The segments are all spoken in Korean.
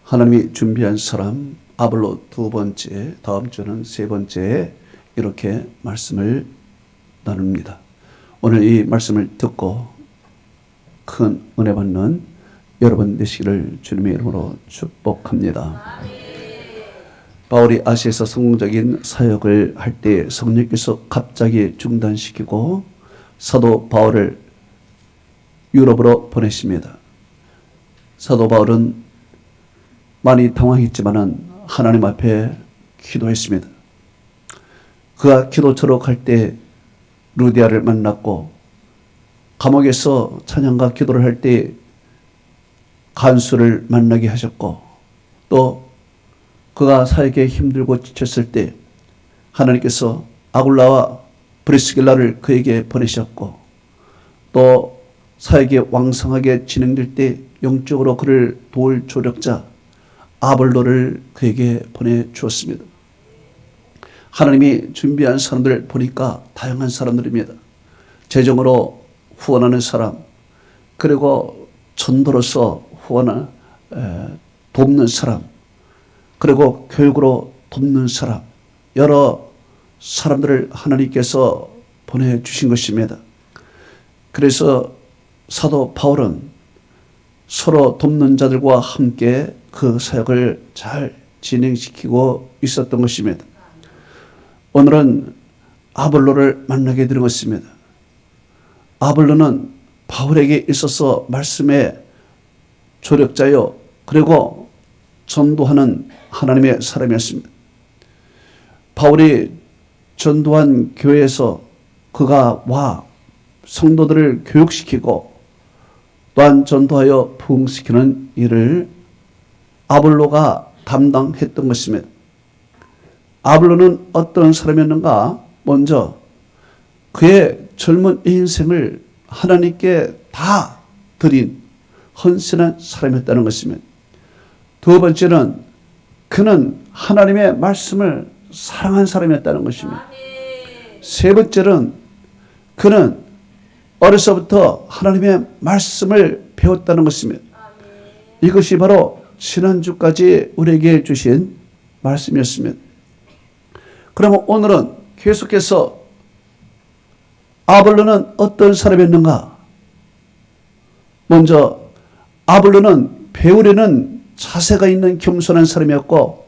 하나님이 준비한 사람 아볼로 두 번째, 다음 주는 세 번째 이렇게 말씀을 나눕니다. 오늘 이 말씀을 듣고 큰 은혜 받는 여러분 되시기를 주님의 이름으로 축복합니다. 바울이 아시아에서 성공적인 사역을 할 때 성령께서 갑자기 중단시키고 사도 바울을 유럽으로 보내십니다. 사도 바울은 많이 당황했지만은 하나님 앞에 기도했습니다. 그가 기도처로 갈 때 루디아를 만났고, 감옥에서 찬양과 기도를 할 때 간수를 만나게 하셨고, 또 그가 사역에 힘들고 지쳤을 때 하나님께서 아굴라와 브리스길라를 그에게 보내셨고, 또 사역이 왕성하게 진행될 때 영적으로 그를 도울 조력자 아볼로를 그에게 보내주었습니다. 하나님이 준비한 사람들 보니까 다양한 사람들입니다. 재정으로 후원하는 사람, 그리고 전도로서 돕는 사람, 그리고 교육으로 돕는 사람, 여러 사람들을 하나님께서 보내주신 것입니다. 그래서 사도 바울은 서로 돕는 자들과 함께 그 사역을 잘 진행시키고 있었던 것입니다. 오늘은 아볼로를 만나게 된 것입니다. 아볼로는 바울에게 있어서 말씀의 조력자요, 그리고 전도하는 하나님의 사람이었습니다. 바울이 전도한 교회에서 그가 와 성도들을 교육시키고 또한 전도하여 부흥시키는 일을 아볼로가 담당했던 것입니다. 아볼로는 어떤 사람이었는가? 먼저 그의 젊은 인생을 하나님께 다 드린 헌신한 사람이었다는 것입니다. 두 번째는 그는 하나님의 말씀을 사랑한 사람이었다는 것입니다. 세 번째는 그는 어려서부터 하나님의 말씀을 배웠다는 것입니다. 이것이 바로 지난주까지 우리에게 주신 말씀이었습니다. 그러면 오늘은 계속해서 아볼로는 어떤 사람이었는가? 먼저 아볼로는 배우려는 자세가 있는 겸손한 사람이었고,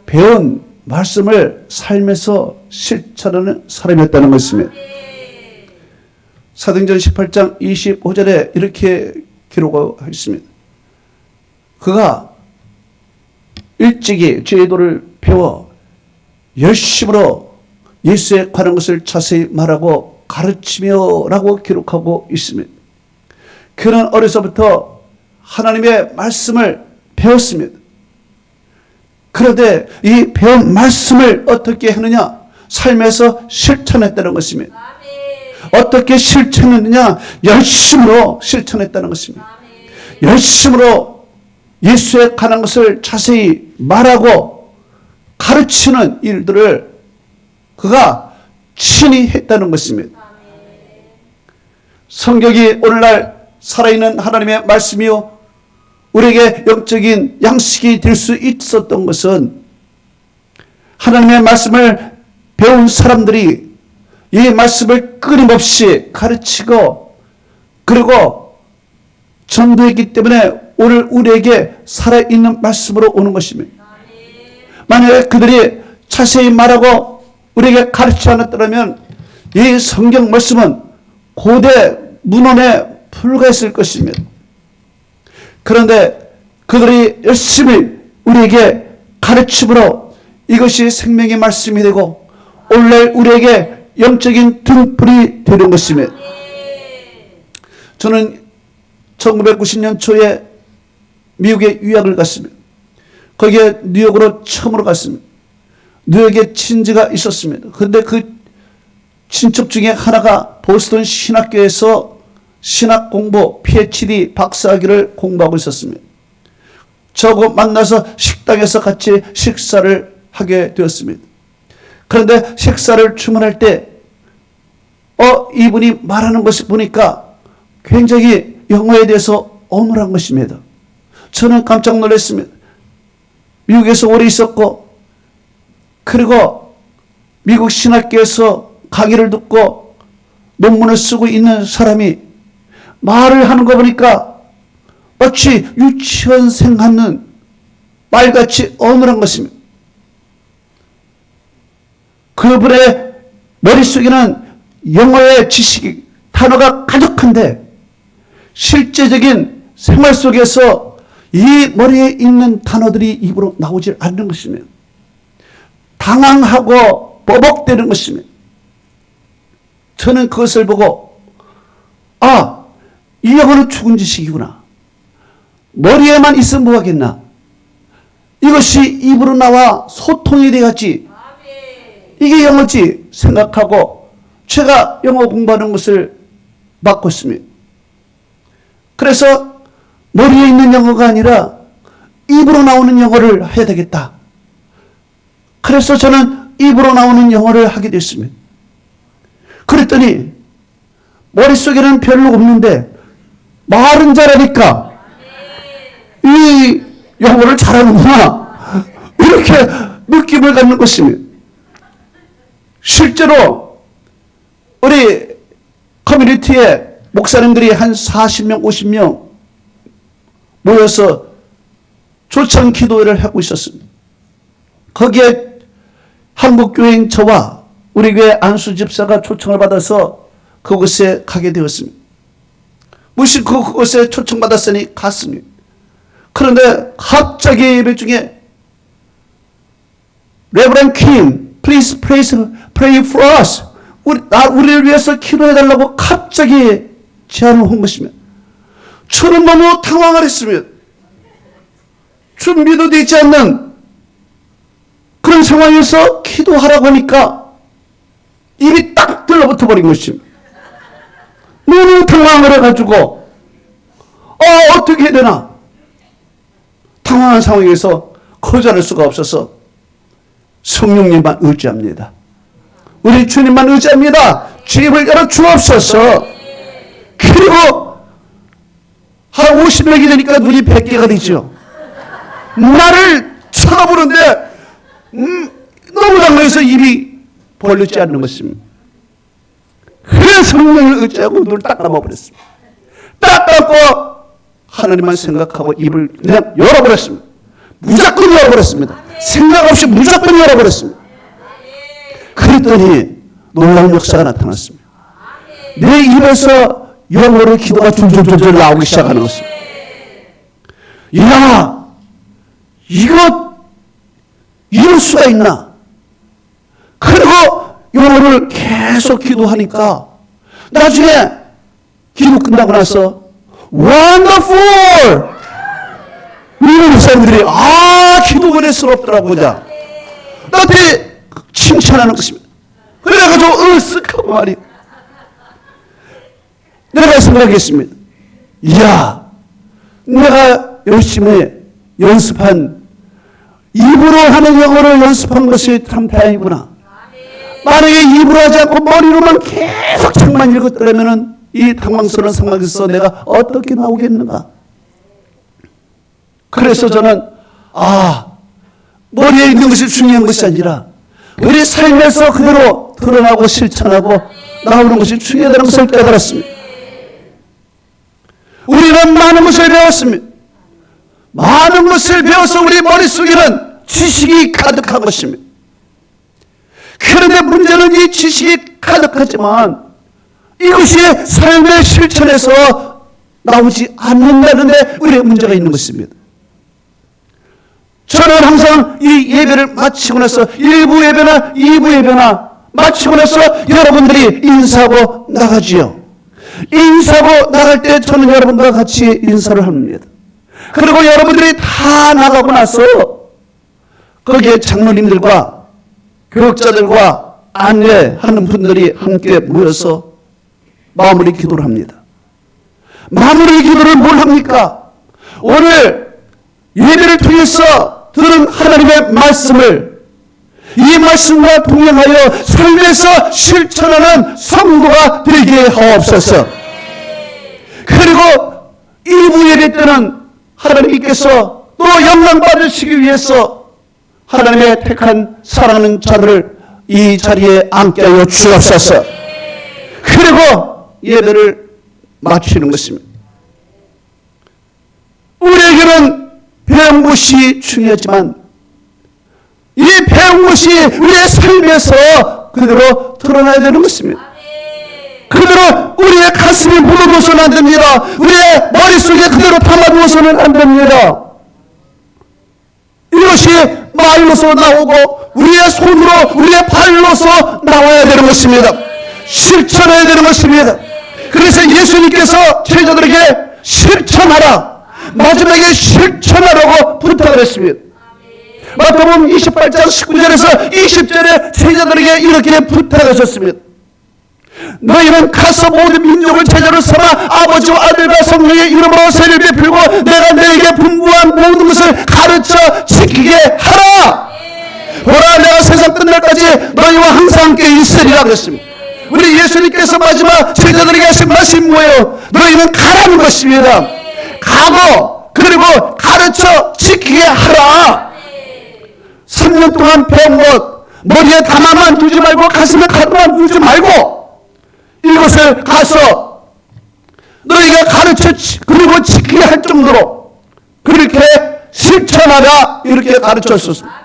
배운 말씀을 삶에서 실천하는 사람이었다는 것입니다. 사도행전 18장 25절에 이렇게 기록하고 있습니다. 그가 일찍이 제도를 배워 열심으로 예수에 관한 것을 자세히 말하고 가르치며 라고 기록하고 있습니다. 그는 어려서부터 하나님의 말씀을 배웠습니다. 그런데 이 배운 말씀을 어떻게 하느냐? 삶에서 실천했다는 것입니다. 어떻게 실천했느냐? 열심으로 실천했다는 것입니다. 열심으로 예수에 관한 것을 자세히 말하고 가르치는 일들을 그가 친히 했다는 것입니다. 성경이 오늘날 살아있는 하나님의 말씀이요, 우리에게 영적인 양식이 될 수 있었던 것은 하나님의 말씀을 배운 사람들이 이 말씀을 끊임없이 가르치고 그리고 전도했기 때문에 오늘 우리에게 살아있는 말씀으로 오는 것입니다. 만약에 그들이 자세히 말하고 우리에게 가르치지 않았더라면 이 성경 말씀은 고대 문헌에 불과했을 것입니다. 그런데 그들이 열심히 우리에게 가르침으로 이것이 생명의 말씀이 되고 오늘날 우리에게 영적인 등불이 되는 것입니다. 저는 1990년 초에 미국에 유학을 갔습니다. 거기에 뉴욕으로 처음으로 갔습니다. 뉴욕에 친지가 있었습니다. 그런데 그 친척 중에 하나가 보스턴 신학교에서 신학 공부, PhD 박사학위를 공부하고 있었습니다. 저하고 만나서 식당에서 같이 식사를 하게 되었습니다. 그런데 식사를 주문할 때 이분이 말하는 것을 보니까 굉장히 영어에 대해서 어눌한 것입니다. 저는 깜짝 놀랐습니다. 미국에서 오래 있었고, 그리고 미국 신학교에서 강의를 듣고 논문을 쓰고 있는 사람이 말을 하는 거 보니까 마치 유치원생 같는 말같이 어눌한 것입니다. 그분의 머릿속에는 영어의 지식이, 단어가 가득한데 실제적인 생활 속에서 이 머리에 있는 단어들이 입으로 나오질 않는 것입니다. 당황하고 버벅대는 것입니다. 저는 그것을 보고 이 영어는 죽은 지식이구나. 머리에만 있으면 뭐하겠나. 이것이 입으로 나와 소통이 돼야지. 이게 영어지 생각하고 제가 영어 공부하는 것을 맡고 있습니다. 그래서 머리에 있는 영어가 아니라 입으로 나오는 영어를 해야 되겠다. 그래서 저는 입으로 나오는 영어를 하게 됐습니다. 그랬더니 머릿속에는 별로 없는데 말은 잘하니까 이 영어를 잘하는구나, 이렇게 느낌을 갖는 것입니다. 실제로 우리 커뮤니티에 목사님들이 한 40명, 50명 모여서 초청 기도회를 하고 있었습니다. 거기에 한국교회인 저와 우리 교회 안수 집사가 초청을 받아서 그곳에 가게 되었습니다. 무심코 그곳에 초청받았으니 갔습니다. 그런데 갑자기 예배 중에 레버런 퀸, please pray for us. 우리를 위해서 기도해달라고 갑자기 제안을 한 것입니다. 저는 너무 당황을 했습니다. 준비도 되지 않는 그런 상황에서 기도하라고 하니까 입이 딱 들러붙어 버린 것입니다. 너무 당황을 해가지고 어떻게 해야 되나. 당황한 상황에서 거절할 수가 없어서 성령님만 의지합니다. 우리 주님만 의지합니다. 주입을 열어 주옵소서. 그리고 한 50명이 되니까 눈이 100개가 되죠. 나를 쳐다보는데 너무 당황해서 입이 벌리지 않는 것입니다. 그래서 성령을 의지하고 눈을 딱 감아버렸습니다. 딱 감고 하나님만 생각하고 입을 그냥 열어버렸습니다. 무조건 열어버렸습니다. 생각 없이 무조건 열어버렸습니다. 그랬더니 놀라운 역사가 나타났습니다. 내 입에서 영어로 기도가 줄줄줄줄 나오기 시작하는 것입니다. 야, 이럴 수가 있나? 그리고 영어를 계속 기도하니까 나중에 기도 끝나고 나서 Wonderful! 우리 사람들이 기도가 은혜스럽더라고. 나한테 칭찬하는 것입니다. 그래가지고 으쓱하고 말이야. 내가 생각했습니다. 이야, 내가 열심히 연습한, 입으로 하는 영어를 연습한 것이 참 다행이구나. 만약에 입으로 하지 않고 머리로만 계속 책만 읽었더라면 이 당황스러운 상황에서 내가 어떻게 나오겠는가. 그래서 저는 머리에 있는 것이 중요한 것이 아니라 우리 삶에서 그대로 드러나고 실천하고 나오는 것이 중요하다는 것을 깨달았습니다. 우리는 많은 것을 배웠습니다. 많은 것을 배워서 우리 머릿속에는 지식이 가득한 것입니다. 그런데 문제는 이 지식이 가득하지만 이것이 삶의 실천에서 나오지 않는다는데 우리의 문제가 있는 것입니다. 저는 항상 이 예배를 마치고 나서 1부 예배나 2부 예배나 마치고 나서 여러분들이 인사하고 나가지요. 인사하고 나갈 때 저는 여러분과 같이 인사를 합니다. 그리고 여러분들이 다 나가고 나서 거기에 장로님들과 교역자들과 안내하는 분들이 함께 모여서 마무리 기도를 합니다. 마무리 기도를 뭘 합니까? 오늘 예배를 통해서 들은 하나님의 말씀을 이 말씀과 동행하여 삶에서 실천하는 성도가 되게 하옵소서. 그리고 1부 예배 때는 하나님께서 또 영광 받으시기 위해서 하나님의 택한 사랑하는 자들을 이 자리에 앉게 하여 주옵소서. 그리고 예배를 마치는 것입니다. 우리에게는 배운 것이 중요하지만 이 배운 것이 우리의 삶에서 그대로 드러나야 되는 것입니다. 그대로 우리의 가슴에 묻어둬서는 안 됩니다. 우리의 머릿속에 그대로 담아두어서는 안 됩니다. 이것이 말로서 나오고 우리의 손으로 우리의 발로서 나와야 되는 것입니다. 실천해야 되는 것입니다. 그래서 예수님께서 제자들에게 실천하라, 마지막에 실천하라고 부탁을 했습니다. 마태복음 28장 19절에서 20절에 제자들에게 이렇게 부탁하셨습니다. 너희는 가서 모든 민족을 제자로 삼아 아버지와 아들과 성령의 이름으로 세례를 베풀고 내가 너희에게 분부한 모든 것을 가르쳐 지키게 하라. 보라, 내가 세상 끝날까지 너희와 항상 함께 있으리라 그랬습니다. 우리 예수님께서 마지막 제자들에게 하신 말씀이 뭐예요? 너희는 가라는 것입니다. 가고 그리고 가르쳐 지키게 하라. 3년 동안 배운 것 머리에 담아만 두지 말고 가슴에 가둬만 두지 말고 이것을 가서 너희가 가르쳐 그리고 지키게 할 정도로 그렇게 실천하라, 이렇게 가르쳤습니다.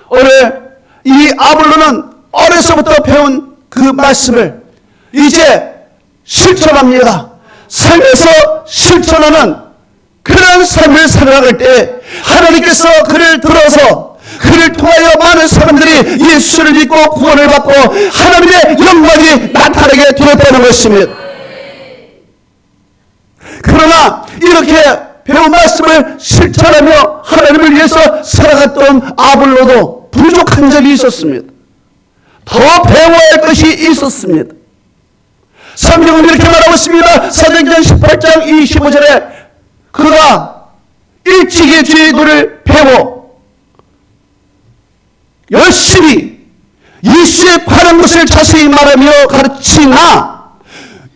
오늘 이 아볼로는 어려서부터 배운 그 말씀을 이제 실천합니다. 삶에서 실천하는 그런 삶을 살아갈 때 하나님께서 그를 들어서 그를 통하여 많은 사람들이 예수를 믿고 구원을 받고 하나님의 영광이 나타나게 되었다는 것입니다. 그러나 이렇게 배운 말씀을 실천하며 하나님을 위해서 살아갔던 아볼로도 부족한 점이 있었습니다. 더 배워야 할 것이 있었습니다. 성경은 이렇게 말하고 있습니다. 사도행전 18장 25절에 그가 일찍이 기도를 배워 열심히 예수에 관한 것을 자세히 말하며 가르치나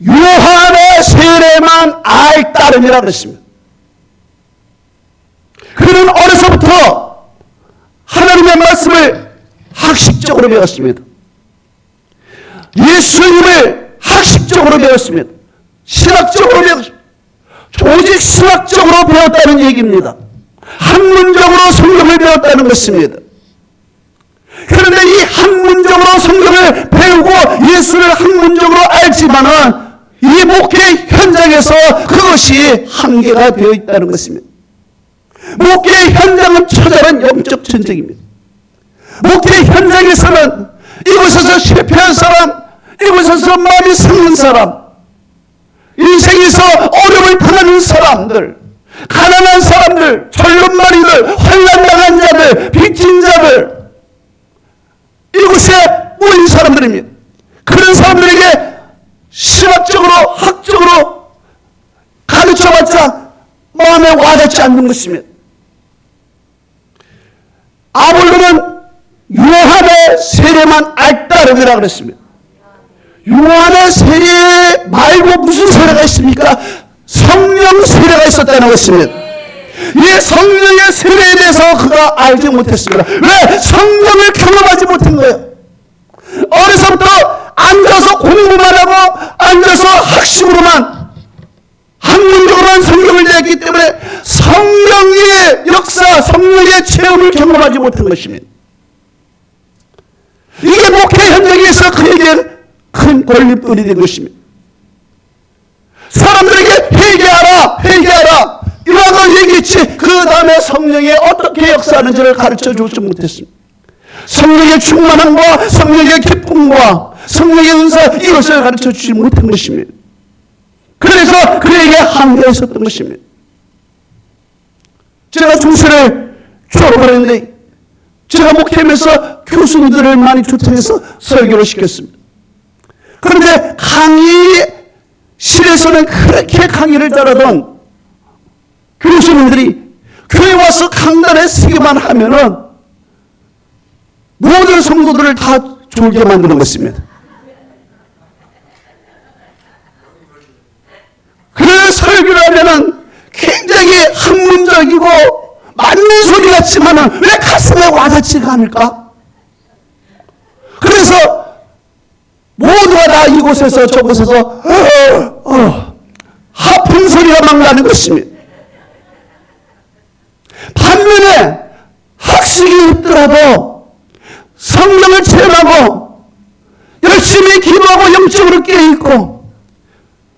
요한의 세례만 알 따름이라 그랬습니다. 그는 어려서부터 하나님의 말씀을 학식적으로 배웠습니다. 예수님을 학식적으로 배웠습니다. 신학적으로 배웠습니다. 조직 신학적으로 배웠다는 얘기입니다. 학문적으로 성경을 배웠다는 것입니다. 그런데 이 학문적으로 성경을 배우고 예수를 학문적으로 알지만은 이 목회 현장에서 그것이 한계가 되어 있다는 것입니다. 목회 현장은 처절한 영적 전쟁입니다. 목회 현장에서는 이곳에서 실패한 사람, 이곳에서 마음이 상한 사람, 인생에서 어려움을 당하는 사람들, 가난한 사람들, 절름마리들, 환난당한 자들, 빚진 자들, 이곳에 모인 사람들입니다. 그런 사람들에게 신학적으로 학적으로 가르쳐봤자 마음에 와닿지 않는 것입니다. 아볼로는 요한의 세례만 알 따름이라 그랬습니다. 요한의 세례 말고 무슨 세례가 있습니까? 성령 세례가 있었다는 것입니다. 이 성령의 세례에 대해서 그가 알지 못했습니다. 왜? 성령을 경험하지 못한 거예요. 어려서부터 앉아서 공부만 하고 앉아서 학식으로만 학문적으로만 성경을 냈기 때문에 성령의 역사, 성령의 체험을 경험하지 못한 것입니다. 이게 목회 현장에서 그에게 큰 걸림돌이 된 것입니다. 사람들에게 회개하라, 회개하라 이라고 얘기했지 그 다음에 성령이 어떻게 역사하는지를 가르쳐주지 못했습니다. 성령의 충만함과 성령의 기쁨과 성령의 은사 이것을 가르쳐주지 못한 것입니다. 그래서 그에게 한계가 있었던 것입니다. 제가 중세를 졸업을 했는데 제가 목회하면서 교수님들을 많이 초청해서 설교를 시켰습니다. 그런데 강의실에서는 그렇게 강의를 잘하던 교수님들이 교회 와서 강단에 서기만 하면은 모든 성도들을 다 졸게 만드는 것입니다. 그 설교를 하면은 굉장히 학문적이고 맞는 소리 같지만은 왜 가슴에 와닿지가 않을까? 그래서 모두가 다 이곳에서 저곳에서 하품 소리가 막 나는 것입니다. 반면에 학식이 있더라도 성령을 체험하고 열심히 기도하고 영적으로 깨어있고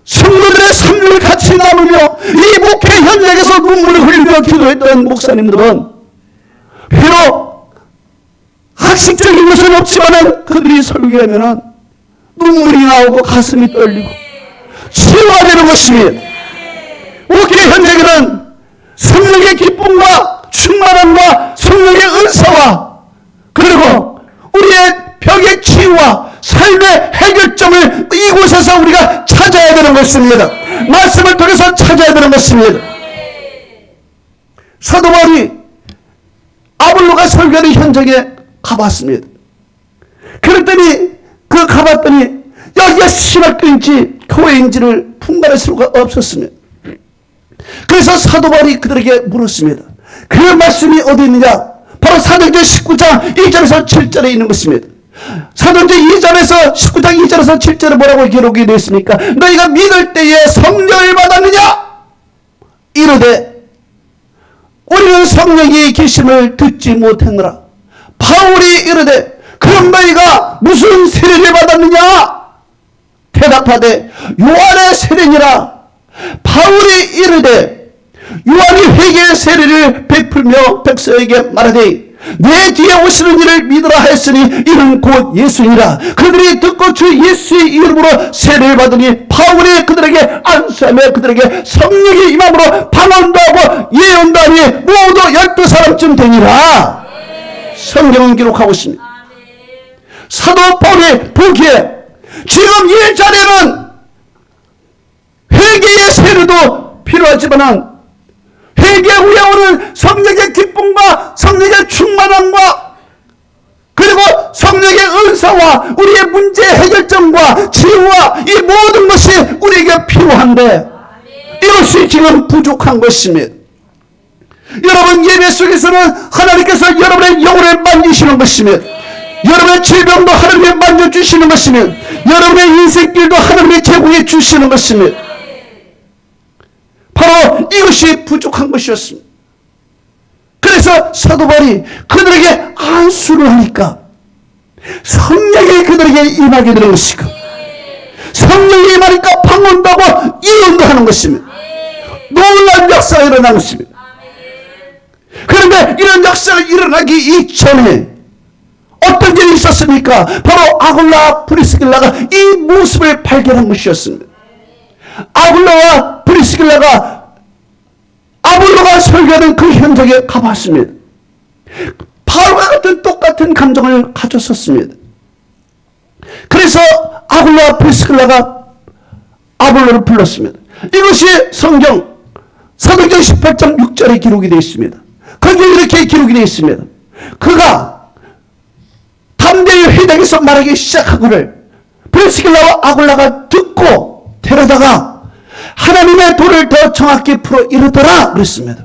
성도들의 삶을 같이 나누며 이 목회 현장에서 눈물을 흘리며 기도했던 목사님들은 비록 학식적인 것은 없지만 그들이 설교하면 눈물이 나오고 가슴이 떨리고 치유가 되는 것입니다. 목회 현장에는 성령의 기쁨과 충만함과 성령의 은사와 그리고 우리의 병의 치유와 삶의 해결점을 이곳에서 우리가 찾아야 되는 것입니다. 말씀을 통해서 찾아야 되는 것입니다. 사도 바울이 아볼로가 설교하는 현장에 가봤습니다. 그랬더니 가봤더니 여기가 신학교인지 교회인지를 분간할 수가 없었습니다. 그래서 사도 바울이 그들에게 물었습니다. 그 말씀이 어디 있느냐? 바로 사도행전 19장 1절에서 7절에 있는 것입니다. 사도행전 2절에서 19장 2절에서 7절에 뭐라고 기록이 되어 있습니까? 너희가 믿을 때에 성령을 받았느냐? 이르되 우리는 성령이 계심을 듣지 못했느라. 바울이 이르되 그럼 너희가 무슨 세례를 받았느냐? 대답하되 요한의 세례니라. 바울이 이르되 요한이 회개의 세례를 베풀며 백성에게 말하되 내 뒤에 오시는 이를 믿으라 하였으니 이는 곧 예수니라. 그들이 듣고 주 예수의 이름으로 세례를 받으니 바울이 그들에게 안수하며 그들에게 성령이 임함으로 방언도 하고 예언도 하니 모두 12사람쯤 되니라. 성경은 기록하고 있습니다. 사도 바울이 보기에 지금 이 자리에는 회개의 세례도 필요하지만 회개 후에 오는 성령의 기쁨과 성령의 충만함과 그리고 성령의 은사와 우리의 문제 해결점과 치유와 이 모든 것이 우리에게 필요한데 이것이 지금 부족한 것입니다. 여러분 예배 속에서는 하나님께서 여러분의 영혼을 만지시는 것입니다. 여러분의 질병도 하나님이 만져주시는 것입니다. 여러분의 인생길도 하나님이 제공해 주시는 것입니다. 바로 이것이 부족한 것이었습니다. 그래서 사도 바울이 그들에게 안수를 하니까 성령이 그들에게 임하게 되는 것이고 성령이 임하니까 방언도 하고 예언도 하는 것입니다. 놀라운 역사가 일어나는 것입니다. 그런데 이런 역사가 일어나기 이전에 어떤 일이 있었습니까? 바로 아굴라 프리스길라가 이 모습을 발견한 것이었습니다. 아굴라와 프리스길라가 아볼로가 설교하는 그 현장에 가봤습니다. 바울과 같은 똑같은 감정을 가졌었습니다. 그래서 아굴라와 프리스길라가 아볼로를 불렀습니다. 이것이 성경 사도행전 18장 6절에 기록이 되어 있습니다. 거기에 이렇게 기록이 되어 있습니다. 그가 담대히 회당에서 말하기 시작하거늘 프리스길라와 아굴라가 듣고 데려다가 하나님의 도를 더 정확히 풀어 이르더라 그랬습니다.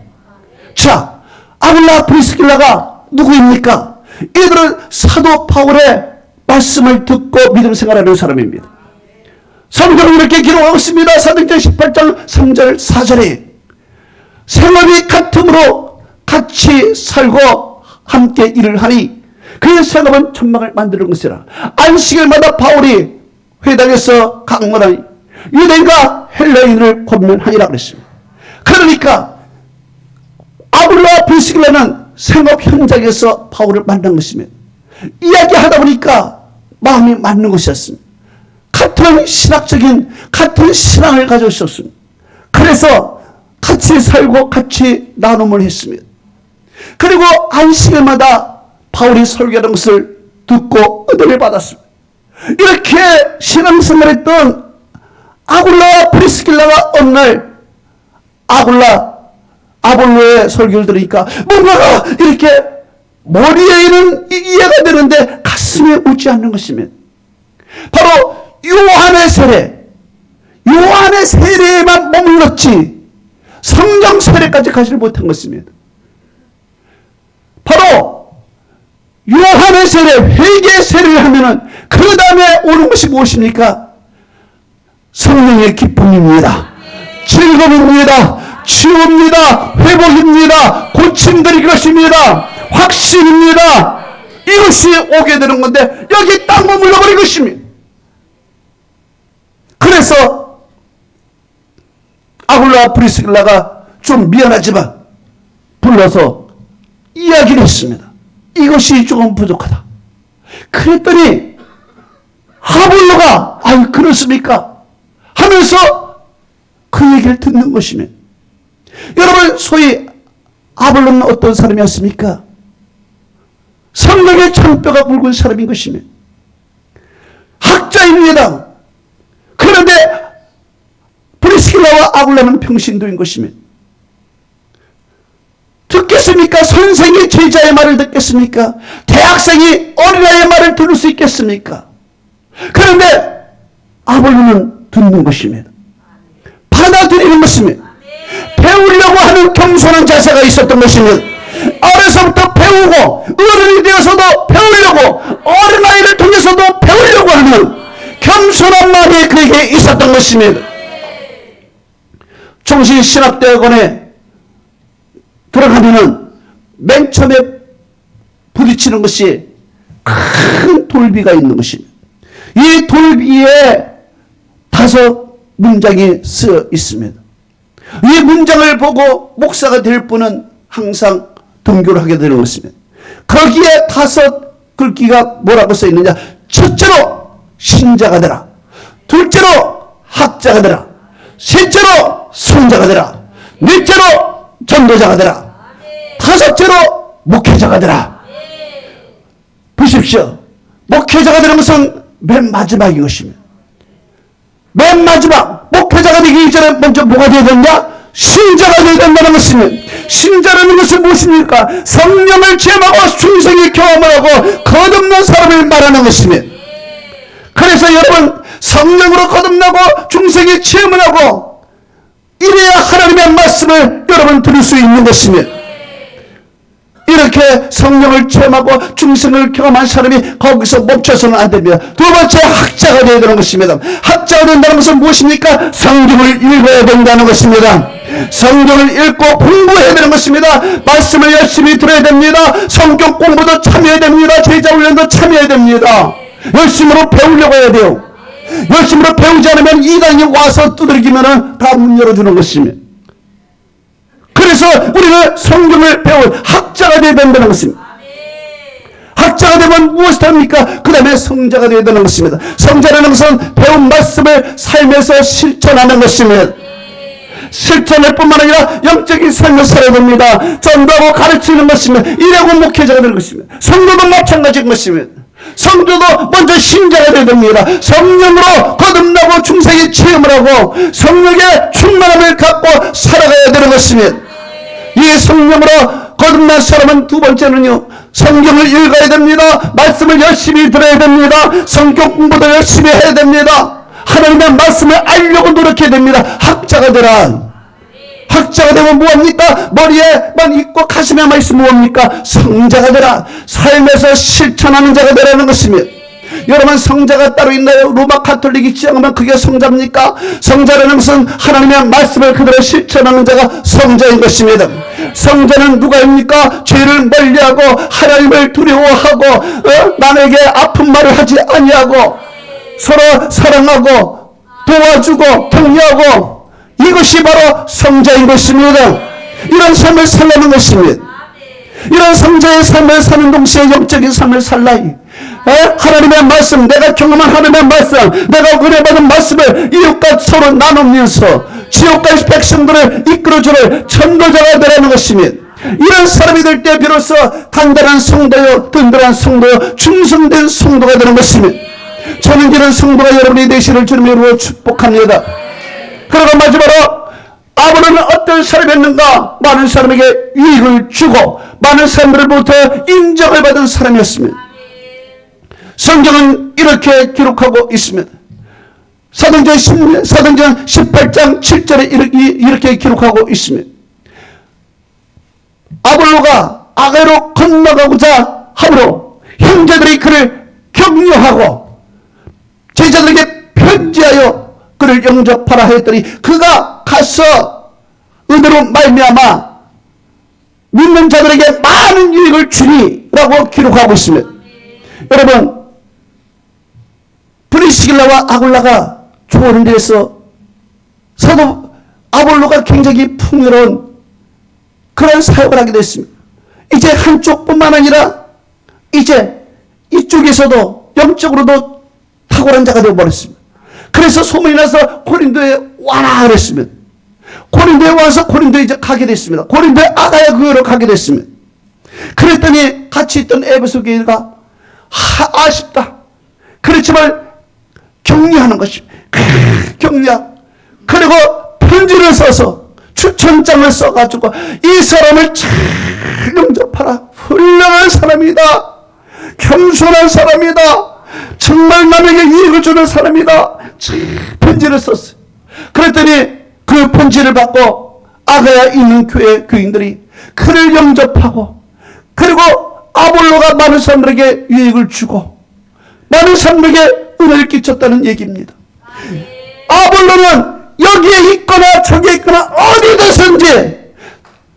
자, 아굴라 프리스길라가 누구입니까? 이들은 사도 바울의 말씀을 듣고 믿음 생활하는 사람입니다. 성경은 이렇게 기록하고 있습니다. 사도행전 18장 3절 4절에 생업이 같음으로 같이 살고 함께 일을 하니 그 생업은 천막을 만드는 것이라. 안식일마다 바울이 회당에서 강론하니 유대인과 헬라인을 권면하니라 그랬습니다. 그러니까 아굴라와 프리스길라는 생업 현장에서 바울을 만난 것입니다. 이야기하다 보니까 마음이 맞는 것이었습니다. 같은 신학적인 같은 신앙을 가지고 있었습니다. 그래서 같이 살고 같이 나눔을 했습니다. 그리고 안식일마다 바울이 설교하는 것을 듣고 은혜를 받았습니다. 이렇게 신앙생활했던 아굴라와 프리스길라가 어느 날 아볼로의 설교를 들으니까 뭔가가 이렇게 머리에는 이해가 되는데 가슴에 오지 않는 것입니다. 바로 요한의 세례에만 머물렀지 성령 세례까지 가지 못한 것입니다. 바로 요한의 세례, 회개 세례를 하면은 그 다음에 오는 것이 무엇입니까? 성령의 기쁨입니다. 즐거움입니다. 치유입니다. 회복입니다. 고침드릴 것입니다. 확신입니다. 이것이 오게 되는 건데 여기 딱 머물러 버린 것입니다. 그래서 아굴라와 브리스길라가 좀 미안하지만 불러서 이야기를 했습니다. 이것이 조금 부족하다. 그랬더니 아볼로가 아유 그렇습니까? 하면서 그 얘기를 듣는 것이며, 여러분 소위 아볼로는 어떤 사람이었습니까? 성령의 창뼈가 굵은 사람인 것이며 학자입니다. 그런데 브리스길라와 아굴라는 평신도인 것이며 듣겠습니까? 선생이 제자의 말을 듣겠습니까? 대학생이 어린아이의 말을 들을 수 있겠습니까? 그런데 아볼로는 듣는 것입니다. 받아들이는 것입니다. 배우려고 하는 겸손한 자세가 있었던 것입니다. 어려서부터 배우고 어른이 되어서도 배우려고, 어린아이를 통해서도 배우려고 하는 겸손한 마음이 그에게 있었던 것입니다. 종신신학대학원에 들어가면은 맨 처음에 부딪히는 것이 큰 돌비가 있는 것입니다. 이 돌비에 5 문장이 쓰여 있습니다. 이 문장을 보고 목사가 될 분은 항상 등교를 하게 되는 것입니다. 거기에 5 글귀가 뭐라고 써 있느냐? 첫째로 신자가 되라, 둘째로 학자가 되라, 셋째로 성자가 되라, 넷째로 전도자가 되라, 5째로 목회자가 되라. 보십시오. 목회자가 되는 것은 맨 마지막인 것입니다. 맨 마지막, 목회자가 되기 이전에 먼저 뭐가 되어야 된다? 신자가 되어야 된다는 것입니다. 신자라는 것은 무엇입니까? 성령을 체험하고 충성의 경험을 하고 거듭난 사람을 말하는 것입니다. 그래서 여러분, 성령으로 거듭나고 충성의 체험을 하고 이래야 하나님의 말씀을 여러분 들을 수 있는 것입니다. 이렇게 성령을 체험하고 충성을 경험한 사람이 거기서 멈춰서는 안 됩니다. 2번째, 학자가 되어야 되는 것입니다. 학자가 된다는 것은 무엇입니까? 성경을 읽어야 된다는 것입니다. 성경을 읽고 공부해야 되는 것입니다. 말씀을 열심히 들어야 됩니다. 성경 공부도 참여해야 됩니다. 제자훈련도 참여해야 됩니다. 열심으로 배우려고 해야 돼요. 열심으로 배우지 않으면 이단이 와서 두들기면 다 문 열어주는 것입니다. 그래서 우리는 성경을 배운 학자가 되어야 된다는 것입니다. 학자가 되면 무엇을 합니까? 그 다음에 성자가 되어야 되는 것입니다. 성자라는 것은 배운 말씀을 삶에서 실천하는 것입니다. 실천할 뿐만 아니라 영적인 삶을 살아야 됩니다. 전도하고 가르치는 것입니다. 이래고 목회자가 되는 것입니다. 성도도 마찬가지인 것입니다. 성도도 먼저 신자가 되어야 됩니다. 성령으로 거듭나고 충성의 체험을 하고 성령의 충만함을 갖고 살아가야 되는 것입니다. 이 성령으로 거듭난 사람은 2번째는요, 성경을 읽어야 됩니다. 말씀을 열심히 들어야 됩니다. 성경 공부도 열심히 해야 됩니다. 하나님의 말씀을 알려고 노력해야 됩니다. 학자가 되라. 학자가 되면 뭐합니까? 머리에만 있고 가슴에만 있으면 뭐합니까? 성자가 되라. 삶에서 실천하는 자가 되라는 것입니다. 여러분, 성자가 따로 있나요? 로마 가톨릭이 지향하면 그게 성자입니까? 성자라는 것은 하나님의 말씀을 그대로 실천하는 자가 성자인 것입니다. 성자는 누가입니까? 죄를 멀리하고 하나님을 두려워하고 남에게 아픈 말을 하지 아니하고 서로 사랑하고 도와주고 격려하고, 이것이 바로 성자인 것입니다. 이런 삶을 살라는 것입니다. 이런 성자의 삶을 사는 동시에 영적인 삶을 살라니 하나님의 말씀, 내가 경험한 하나님의 말씀, 내가 은혜받은 말씀을 이웃과 서로 나누면서 지옥까지 백성들을 이끌어주는 전도자가 되라는 것입니다. 이런 사람이 될 때 비로소 단단한 성도요, 든든한 성도요, 충성된 성도가 되는 것입니다. 저는 이런 성도가 여러분이 되시를 주님의 이름으로 축복합니다. 그리고 마지막으로 아브라함은 어떤 사람이었는가? 많은 사람에게 유익을 주고 많은 사람들로부터 인정을 받은 사람이었습니다. 성경은 이렇게 기록하고 있습니다. 사도행전 18장 7절에 이렇게 기록하고 있습니다. 아볼로가 아가야로 건너가고자 하므로 형제들이 그를 격려하고 제자들에게 편지하여 그를 영접하라 하였더니 그가 가서 은혜로 말미암아 믿는 자들에게 많은 유익을 주니라고 기록하고 있습니다. 여러분, 브리스길라와 아굴라가 조언을 해서 사도 아볼로가 굉장히 풍요로운 그런 사역을 하게 됐습니다. 이제 한쪽뿐만 아니라 이제 이쪽에서도 영적으로도 탁월한 자가 되어버렸습니다. 그래서 소문이 나서 고린도에 와라 그랬습니다. 고린도에 와서 고린도에 이제 가게 됐습니다. 고린도에 아가야 교회로 가게 됐습니다. 그랬더니 같이 있던 에베소 교회가 아쉽다. 그렇지만 격려하는 것입니다. 격려. 그리고 편지를 써서 추천장을 써가지고 이 사람을 잘 영접하라. 훌륭한 사람이다. 겸손한 사람이다. 정말 남에게 이익을 주는 사람이다. 편지를 썼어요. 그랬더니 그 편지를 받고 아가야 있는 교회 교인들이 그를 영접하고 그리고 아볼로가 많은 사람들에게 유익을 주고 많은 사람들에게 은혜를 끼쳤다는 얘기입니다. 아볼로는 여기에 있거나 저기에 있거나 어디든지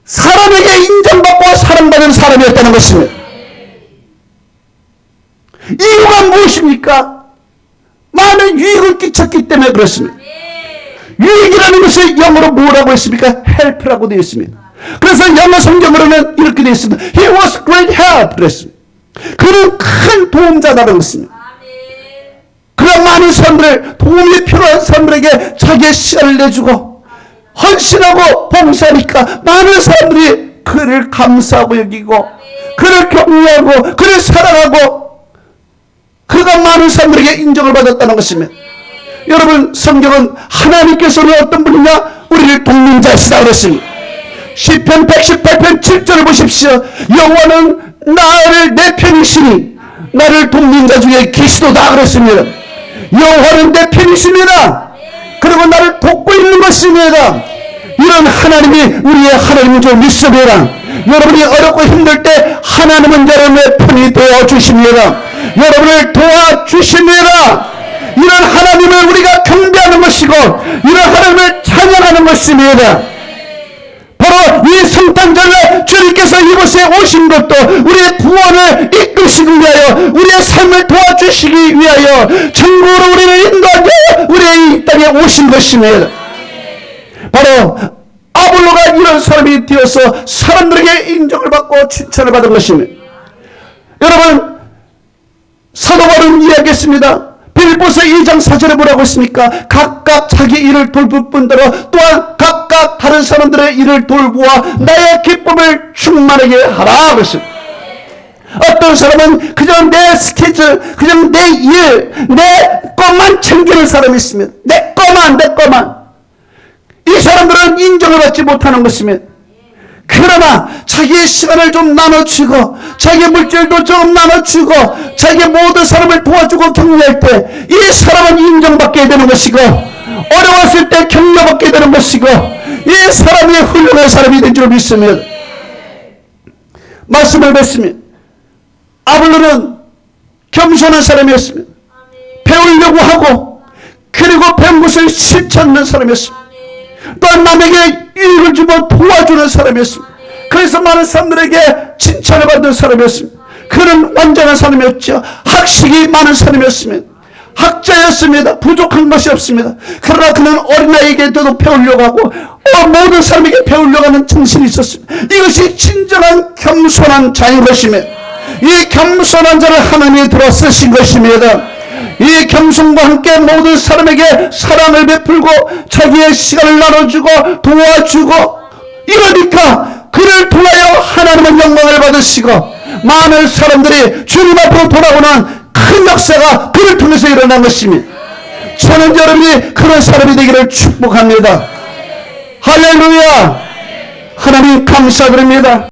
사람에게 인정받고 사랑받는 사람이었다는 것입니다. 이유가 무엇입니까? 많은 유익을 끼쳤기 때문에 그렇습니다. 유익이라는 것을 영어로 뭐라고 했습니까? help라고 되어 있습니다. 그래서 영어 성경으로는 이렇게 되어 있습니다. He was great help 그랬습니다. 그는 큰 도움자라는 것입니다. 그런 많은 사람들, 도움이 필요한 사람들에게 자기의 시간을 내주고 헌신하고 봉사하니까 많은 사람들이 그를 감사하고 여기고 그를 격려하고 그를 사랑하고 그가 많은 사람들에게 인정을 받았다는 것입니다. 여러분, 성경은 하나님께서는 어떤 분이냐? 우리를 돕는 자시다 그랬습니다. 시편 118편 7절을 보십시오. 여호와는 나를 내 편이시니 나를 돕는 자 중에 계시도다 그랬습니다. 여호와는 내 편이십니다. 그리고 나를 돕고 있는 것입니다. 이런 하나님이 우리의 하나님인 줄 믿습니다. 여러분이 어렵고 힘들 때 하나님은 여러분의 편이 되어주십니다. 여러분을 도와주십니다. 이런 하나님을 우리가 경배하는 것이고 이런 하나님을 찬양하는 것입니다. 바로 이 성탄절에 주님께서 이곳에 오신 것도 우리의 구원을 이끄시기 위하여 우리의 삶을 도와주시기 위하여 천국으로 우리를 인도하여 우리의 이 땅에 오신 것입니다. 바로 아볼로가 이런 사람이 되어서 사람들에게 인정을 받고 칭찬을 받은 것입니다. 여러분, 사도 바울은 이야기했습니다. 빌립보서 2장 4절에 뭐라고 했습니까? 각각 자기 일을 돌볼 뿐더러 또한 각각 다른 사람들의 일을 돌보아 나의 기쁨을 충만하게 하라 그랬습니다. 어떤 사람은 그냥 내 스케줄, 그냥 내 일, 내 것만 챙기는 사람이 있습니다. 내 것만. 이 사람들은 인정을 받지 못하는 것입니다. 그러나 자기의 시간을 좀 나눠주고 자기의 물질도 좀 나눠주고 자기의 모든 사람을 도와주고 격려할 때 이 사람은 인정받게 되는 것이고 어려웠을 때 격려받게 되는 것이고 이 사람이 훌륭한 사람이 된 줄 믿습니다. 말씀을 뵙습니다. 아볼로는 겸손한 사람이었습니다. 배우려고 하고 그리고 배운 것을 실천하는 사람이었습니다. 또한 남에게 유익을 주고 도와주는 사람이었습니다. 그래서 많은 사람들에게 칭찬을 받는 사람이었습니다. 그는 완전한 사람이었죠. 학식이 많은 사람이었습니다. 학자였습니다. 부족한 것이 없습니다. 그러나 그는 어린아이에게도 배우려고 하고 모든 사람에게 배우려고 하는 정신이 있었습니다. 이것이 진정한 겸손한 자인 것입니다. 이 겸손한 자를 하나님이 들어 쓰신 것입니다. 이 겸손과 함께 모든 사람에게 사랑을 베풀고 자기의 시간을 나눠주고 도와주고 이러니까 그를 통하여 하나님은 영광을 받으시고 많은 사람들이 주님 앞으로 돌아오는 큰 역사가 그를 통해서 일어난 것입니다. 저는 여러분이 그런 사람이 되기를 축복합니다. 할렐루야. 하나님 감사드립니다.